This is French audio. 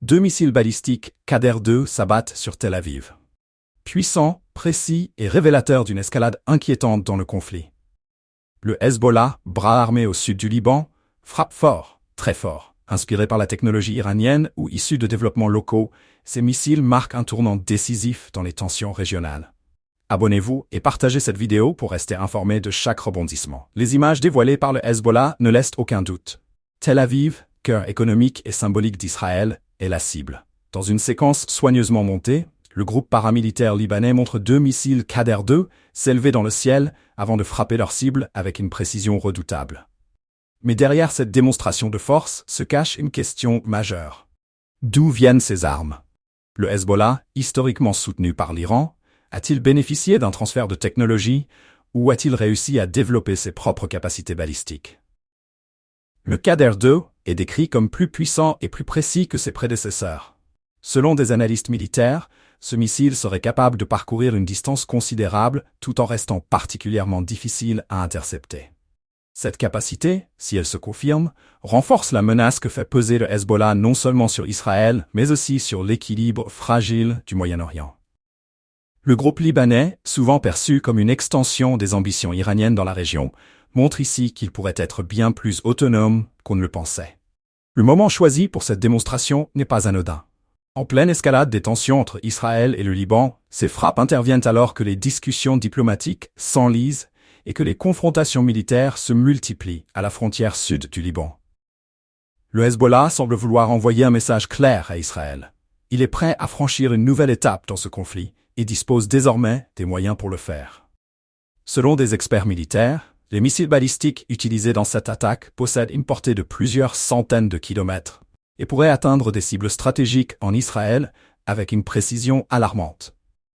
2 missiles balistiques Qader-2 s'abattent sur Tel Aviv. Puissant, précis et révélateur d'une escalade inquiétante dans le conflit. Le Hezbollah, bras armé au sud du Liban, frappe fort, très fort. Inspiré par la technologie iranienne ou issu de développements locaux, ces missiles marquent un tournant décisif dans les tensions régionales. Abonnez-vous et partagez cette vidéo pour rester informé de chaque rebondissement. Les images dévoilées par le Hezbollah ne laissent aucun doute. Tel Aviv, cœur économique et symbolique d'Israël, est la cible. Dans une séquence soigneusement montée, le groupe paramilitaire libanais montre 2 missiles Qader-2 s'élever dans le ciel avant de frapper leur cible avec une précision redoutable. Mais derrière cette démonstration de force se cache une question majeure. D'où viennent ces armes? Le Hezbollah, historiquement soutenu par l'Iran, a-t-il bénéficié d'un transfert de technologie ou a-t-il réussi à développer ses propres capacités balistiques? Le Qader-2 est décrit comme plus puissant et plus précis que ses prédécesseurs. Selon des analystes militaires, ce missile serait capable de parcourir une distance considérable tout en restant particulièrement difficile à intercepter. Cette capacité, si elle se confirme, renforce la menace que fait peser le Hezbollah non seulement sur Israël, mais aussi sur l'équilibre fragile du Moyen-Orient. Le groupe libanais, souvent perçu comme une extension des ambitions iraniennes dans la région, montre ici qu'il pourrait être bien plus autonome qu'on ne le pensait. Le moment choisi pour cette démonstration n'est pas anodin. En pleine escalade des tensions entre Israël et le Liban, ces frappes interviennent alors que les discussions diplomatiques s'enlisent et que les confrontations militaires se multiplient à la frontière sud du Liban. Le Hezbollah semble vouloir envoyer un message clair à Israël. Il est prêt à franchir une nouvelle étape dans ce conflit et dispose désormais des moyens pour le faire. Selon des experts militaires, les missiles balistiques utilisés dans cette attaque possèdent une portée de plusieurs centaines de kilomètres et pourraient atteindre des cibles stratégiques en Israël avec une précision alarmante.